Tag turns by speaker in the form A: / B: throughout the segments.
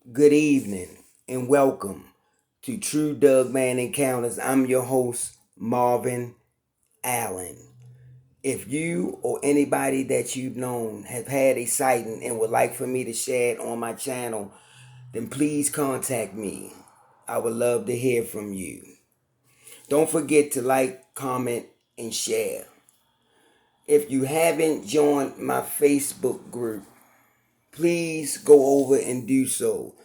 A: Good evening and welcome to True Doug Man Encounters. I'm your host, Marvin Allen. If you or anybody that you've known have had a sighting and would like for me to share it on my channel, then please contact me. I would love to hear from you. Don't forget to like, comment, and share. If you haven't joined my Facebook group, please go over and do so.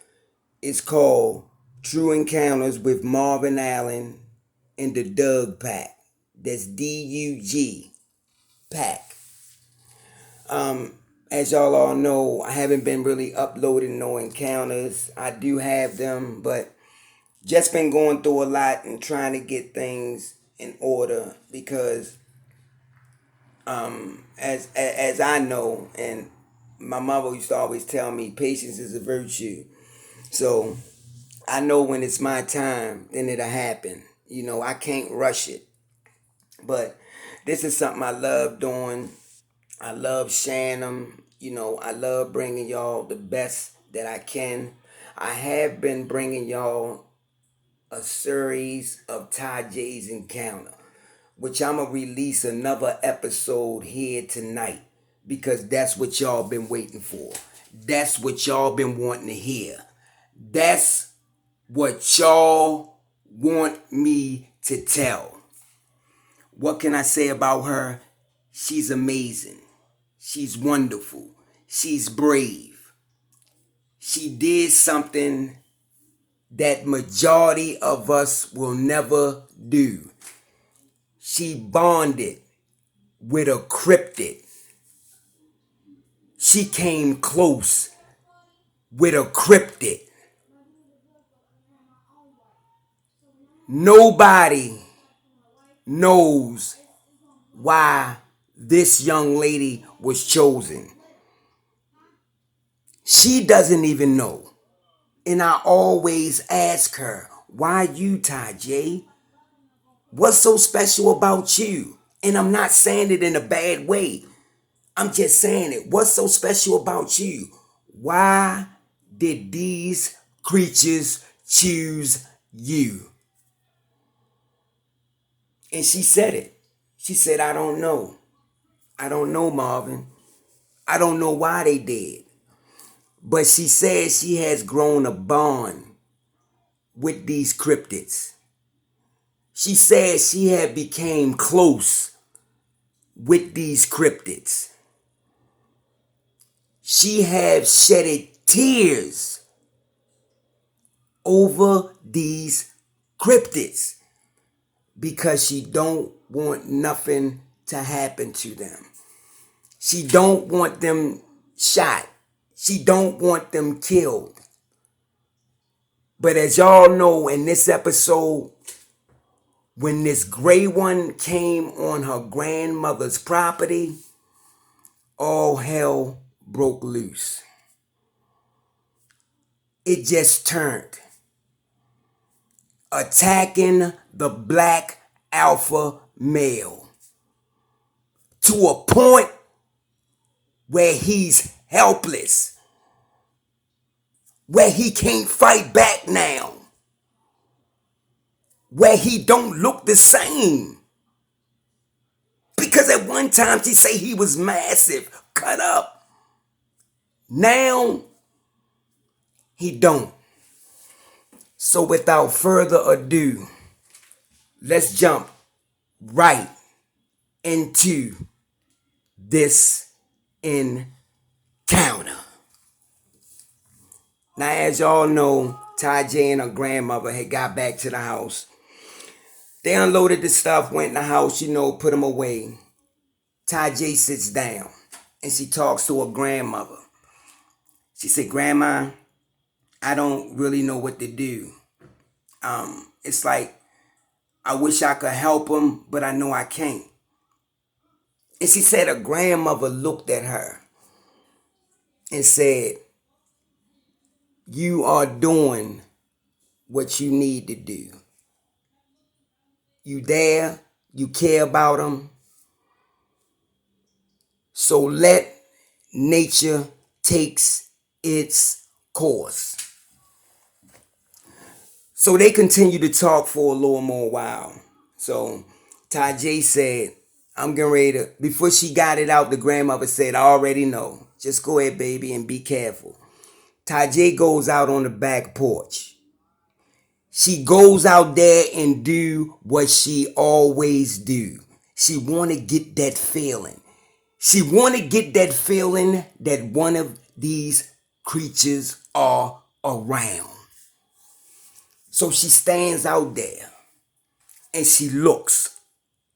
A: It's called True Encounters with Marvin Allen and the Doug Pack. That's DUG Pack. As y'all all know, I haven't been really uploading no encounters. I do have them, but just been going through a lot and trying to get things in order because as I know, and my mother used to always tell me, patience is a virtue. So I know when it's my time, then it'll happen. I can't rush it. But this is something I love doing. I love sharing them. I love bringing y'all the best that I can. I have been bringing y'all a series of Ty J's Encounter, which I'm going to release another episode here tonight because that's what y'all been waiting for. That's what y'all been wanting to hear. That's what y'all want me to tell. What can I say about her? She's amazing. She's wonderful. She's brave. She did something that majority of us will never do. She bonded with a cryptid. She came close with a cryptid. Nobody knows why this young lady was chosen. She doesn't even know. And I always ask her, why you, Ty J? What's so special about you? And I'm not saying it in a bad way. I'm just saying it. What's so special about you? Why did these creatures choose you? And she said it. She said, I don't know. I don't know, Marvin. I don't know why they did. But she says she has grown a bond with these cryptids. She says she had became close with these cryptids. She have shedded tears over these cryptids because she don't want nothing to happen to them. She don't want them shot. She don't want them killed. But as y'all know, in this episode, when this gray one came on her grandmother's property, all hell broke loose. It just turned. Attacking the black alpha male to a point where he's helpless, where he can't fight back now, where he don't look the same. Because at one time she say he was massive, cut up. Now he don't. So without further ado, let's jump right into this encounter. Now, as y'all know, Ty J and her grandmother had got back to the house. They unloaded the stuff, went in the house, put them away. Ty J sits down and she talks to her grandmother. She said, Grandma, I don't really know what to do. It's like, I wish I could help him, but I know I can't. And she said her grandmother looked at her and said, you are doing what you need to do. You there, you care about him. So let nature takes its course. So they continued to talk for a little more while. So Ty J said, I'm getting ready to, before she got it out, the grandmother said, I already know. Just go ahead, baby, and be careful. Ty J goes out on the back porch. She goes out there and do what she always do. She want to get that feeling. She want to get that feeling that one of these creatures are around. So she stands out there and she looks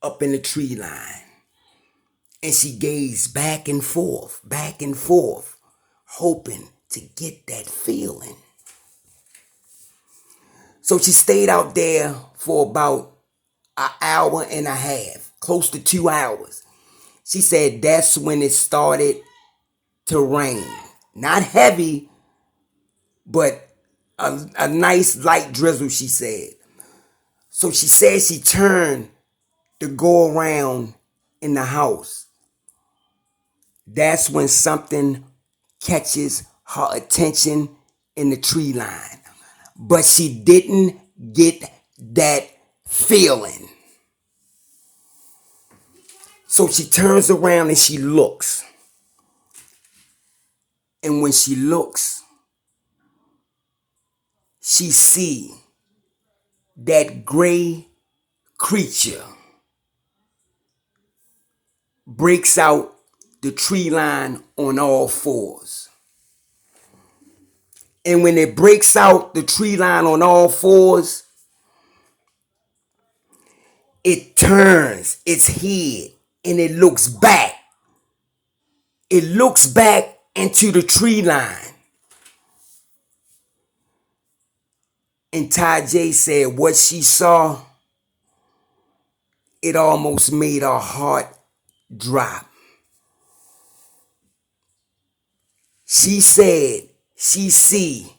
A: up in the tree line and she gazes back and forth, hoping to get that feeling. So she stayed out there for about an hour and a half, close to 2 hours. She said that's when it started to rain. Not heavy, but a nice light drizzle, she said. So she said she turned to go around in the house. That's when something catches her attention in the tree line. But she didn't get that feeling. So she turns around and she looks. And when she looks, she see that gray creature breaks out the tree line on all fours. And when it breaks out the tree line on all fours, it turns its head and it looks back. It looks back into the tree line. And Ty J said what she saw, it almost made her heart drop. She said she see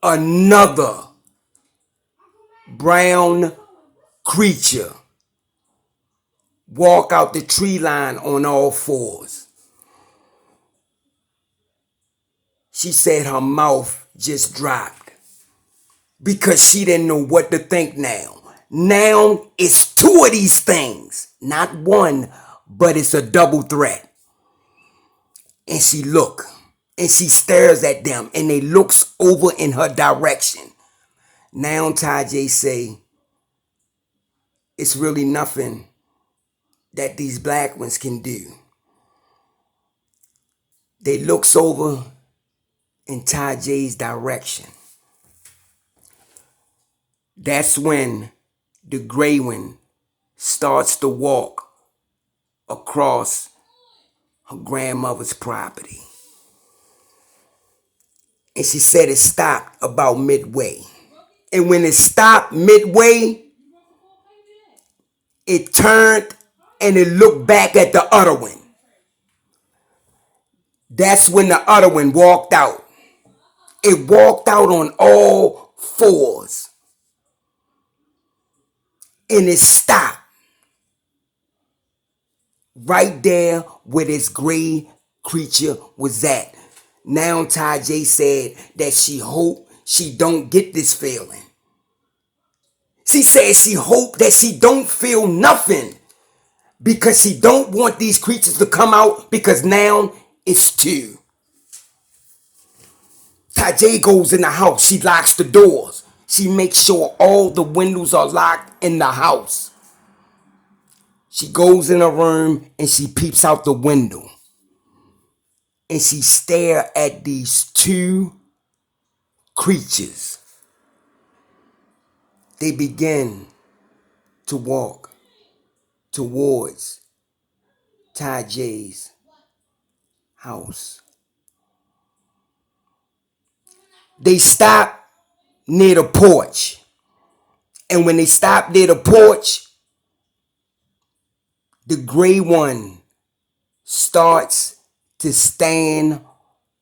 A: another brown creature walk out the tree line on all fours. She said her mouth just dropped because she didn't know what to think now. Now it's two of these things, not one, but it's a double threat. And she look and she stares at them and they looks over in her direction. Now Ty J say, it's really nothing that these black ones can do. They looks over in Ty J's direction. That's when the gray one starts to walk across her grandmother's property. And she said it stopped about midway. And when it stopped midway, it turned and it looked back at the other one. That's when the other one walked out. It walked out on all fours. And it stopped right there where this gray creature was at. Now Ty J said that she hoped she don't get this feeling. She said she hoped that she don't feel nothing because she don't want these creatures to come out because now it's two. Ty J goes in the house. She locks the doors. She makes sure all the windows are locked in the house. She goes in her room and she peeps out the window. And she stares at these two creatures. They begin to walk towards Ty J's house. They stop near the porch. And when they stop near the porch, the gray one starts to stand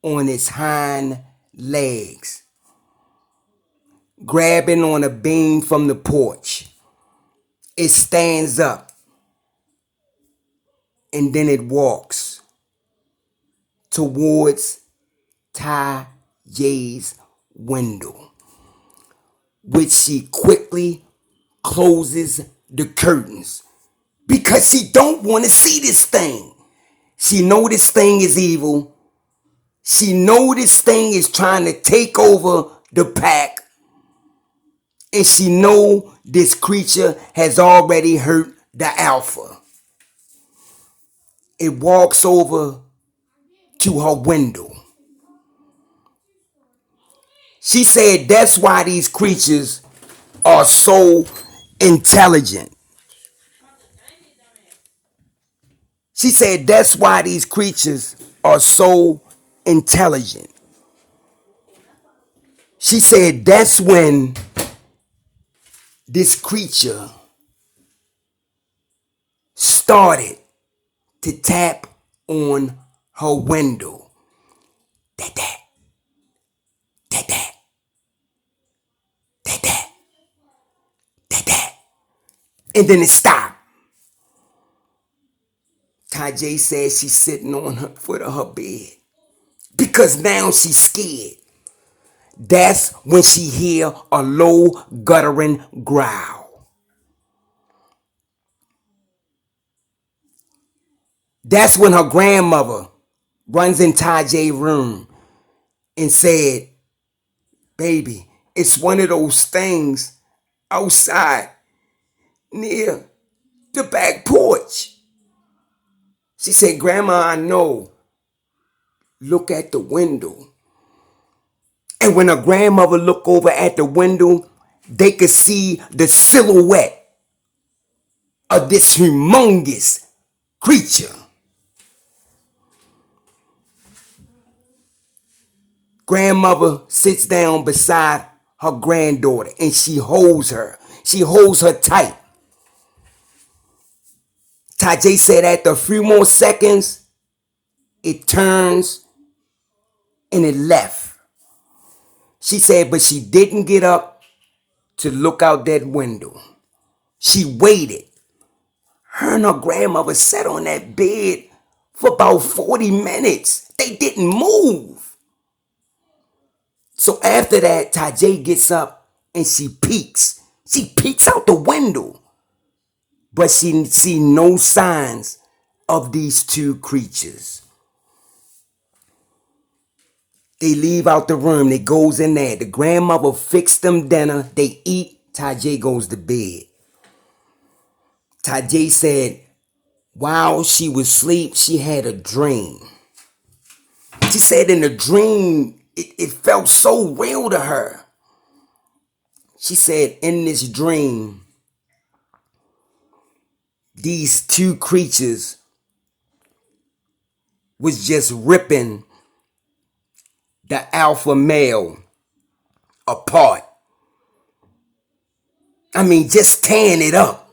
A: on its hind legs, grabbing on a beam from the porch. It stands up and then it walks towards Ty J's window. which she quickly closes the curtains because she don't want to see this thing. She know this thing is evil. She know this thing is trying to take over the pack. And she know this creature has already hurt the alpha. It walks over to her window. She said that's why these creatures are so intelligent. She said that's why these creatures are so intelligent. She said that's when this creature started to tap on her window. That, that, that, that, that, that, that, that. And then it stopped. Tajay says she's sitting on her foot of her bed because now she's scared. That's when she hear a low guttering growl. That's when her grandmother runs in Tajay's room and said, baby, it's one of those things outside near the back porch. She said, Grandma, I know. Look at the window. And when her grandmother looked over at the window, they could see the silhouette of this humongous creature. Grandmother sits down beside her granddaughter and she holds her. She holds her tight. Tajay said after a few more seconds, it turns and it left. She said, but she didn't get up to look out that window. She waited. Her and her grandmother sat on that bed for about 40 minutes. They didn't move. So after that, Tajay gets up and she peeks. She peeks out the window. But she see no signs of these two creatures. They leave out the room. They goes in there. The grandmother fixed them dinner. They eat. Tajay goes to bed. Tajay said while she was asleep, she had a dream. She said in the dream, it felt so real to her. She said in this dream, these two creatures was just ripping the alpha male apart. I mean, just tearing it up.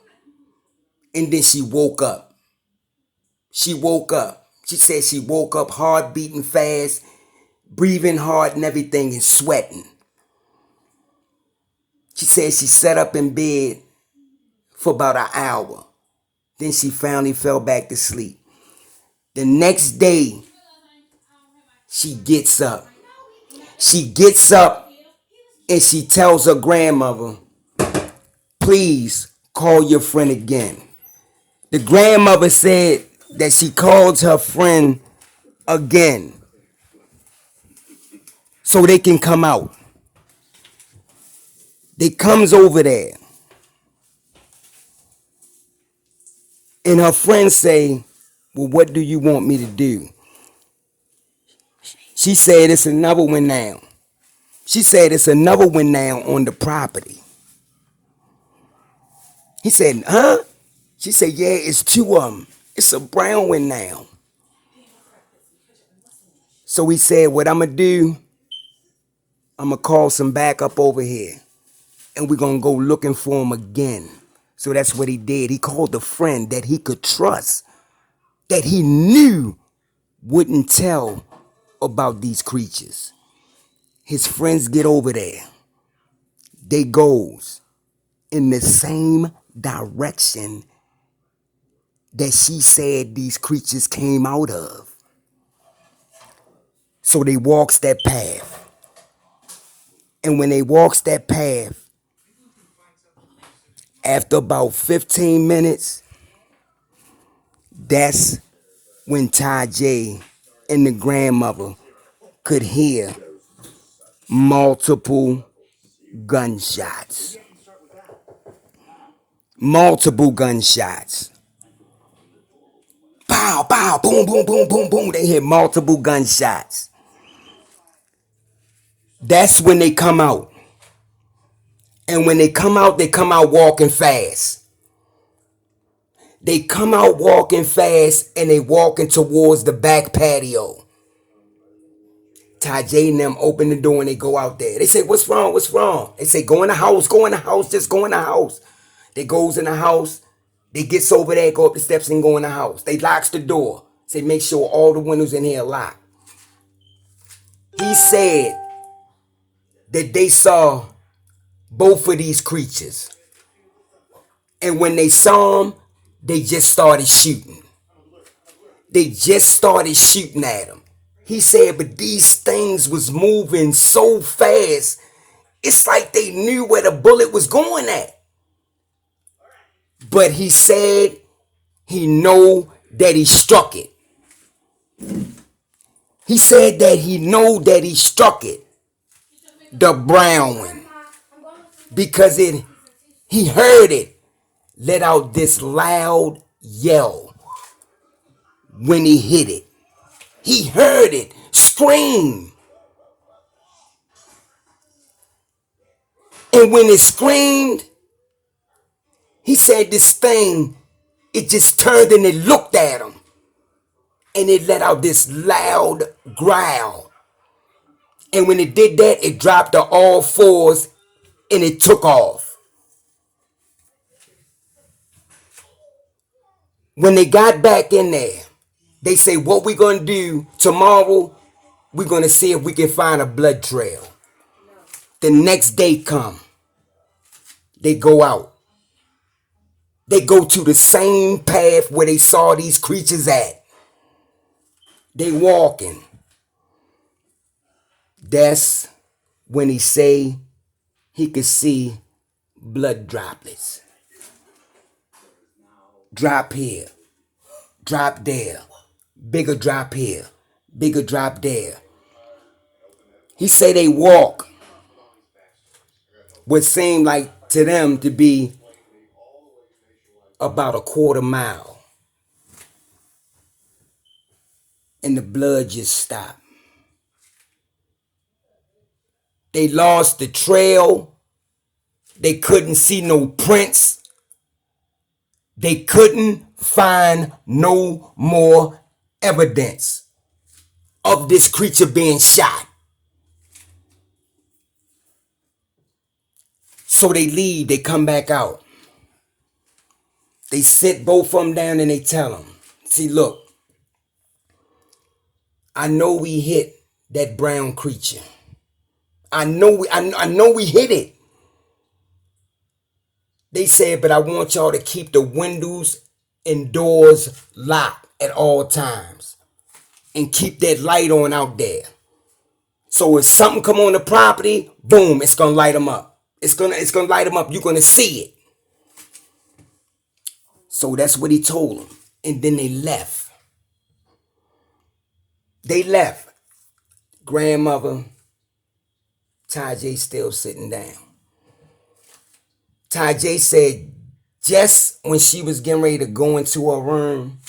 A: And then she woke up. She woke up. She said she woke up heart beating fast, breathing hard and everything and sweating. She said she sat up in bed for about an hour. Then she finally fell back to sleep. The next day, she gets up. She gets up and she tells her grandmother, please call your friend again. The grandmother said that she calls her friend again so they can come out. They comes over there. And her friend say, well, what do you want me to do? She said it's another one now. She said it's another one now on the property. He said, huh? She said, yeah, it's two of them. It's a brown one now. So he said, what I'm going to do, I'm going to call some backup over here. And we're going to go looking for him again. So that's what he did. He called a friend that he could trust, that he knew wouldn't tell about these creatures. His friends get over there. They goes in the same direction that she said these creatures came out of. So they walks that path. And when they walks that path, After about 15 minutes, that's when Ty J and the grandmother could hear multiple gunshots. Multiple gunshots. Pow, pow, boom, boom, boom, boom, boom. They hear multiple gunshots. That's when they come out. And when they come out walking fast. They come out walking fast and they walking towards the back patio. Ty J and them open the door and they go out there. They say, what's wrong? What's wrong? They say, go in the house, just go in the house. They goes in the house. They gets over there, go up the steps and go in the house. They locks the door. Say, make sure all the windows in here are locked. He said that they saw both of these creatures. And when they saw them, they just started shooting. They just started shooting at him. He said, but these things was moving so fast, it's like they knew where the bullet was going at. But he said he know that he struck it. He said that he know that he struck it, the brown one, because he heard it let out this loud yell when he hit it. He heard it scream. And when it screamed, he said this thing, it just turned and it looked at him. And it let out this loud growl. And when it did that, it dropped to all fours and it took off. When they got back in there, they say, what we gonna do tomorrow, we're gonna see if we can find a blood trail. The next day come, they go out. They go to the same path where they saw these creatures at. They walking. That's when he say he could see blood droplets. Drop here, drop there, bigger drop here, bigger drop there. He say they walk what seemed like to them to be about a quarter mile. And the blood just stopped. They lost the trail. They couldn't see no prints. They couldn't find no more evidence of this creature being shot. So they leave, they come back out. They sit both of them down and they tell them, see, look, I know we hit that brown creature. I know we hit it. They said, but I want y'all to keep the windows and doors locked at all times. And keep that light on out there. So if something come on the property, boom, it's gonna light them up. It's gonna light them up. You're gonna see it. So that's what he told them. And then they left. They left. Grandmother, Ty J still sitting down. Ty J said just when she was getting ready to go into her room,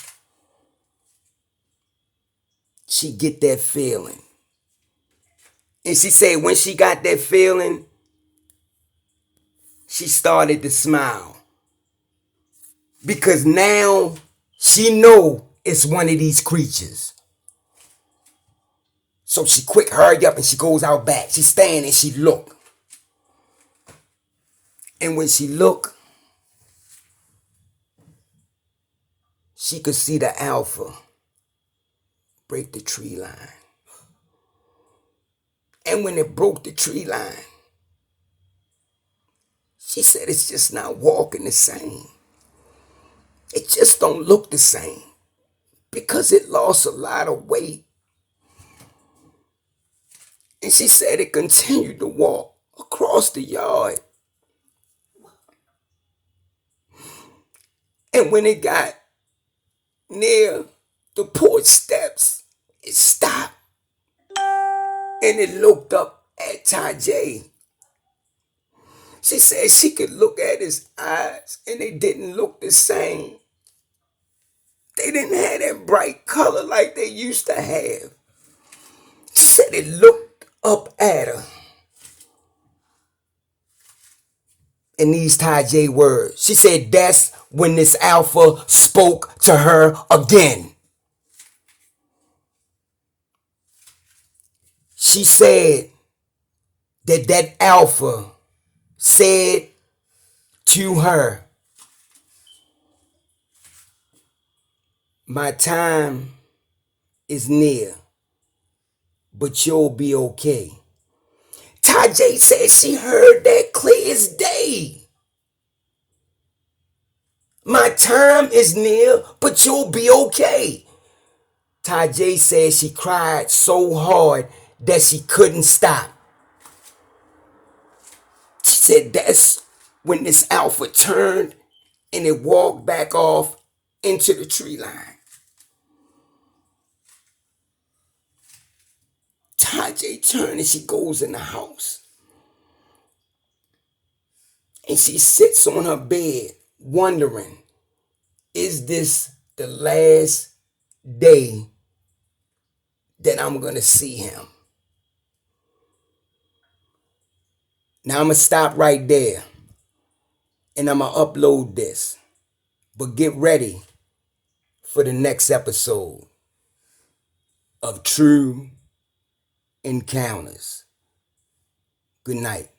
A: she get that feeling. And she said when she got that feeling, she started to smile. Because now she know it's one of these creatures. So she quick hurry up and she goes out back. She stand and she look. And when she look, she could see the alpha break the tree line. And when it broke the tree line, she said it's just not walking the same. It just don't look the same because it lost a lot of weight. And she said it continued to walk across the yard. And when it got near the porch steps, it stopped and it looked up at Tajay. She said she could look at his eyes and they didn't look the same. They didn't have that bright color like they used to have. She said it looked up at her. In these Tajay words, she said that's when this alpha spoke to her again. She said that alpha said to her, my time is near, but you'll be okay. Tajay said she heard that clear as day. My time is near, but you'll be okay. Tajay said she cried so hard that she couldn't stop. She said that's when this alpha turned and it walked back off into the tree line. Tajay turned and she goes in the house. And she sits on her bed wondering, is this the last day that I'm going to see him? Now I'm going to stop right there and I'm going to upload this. But get ready for the next episode of True Encounters. Good night.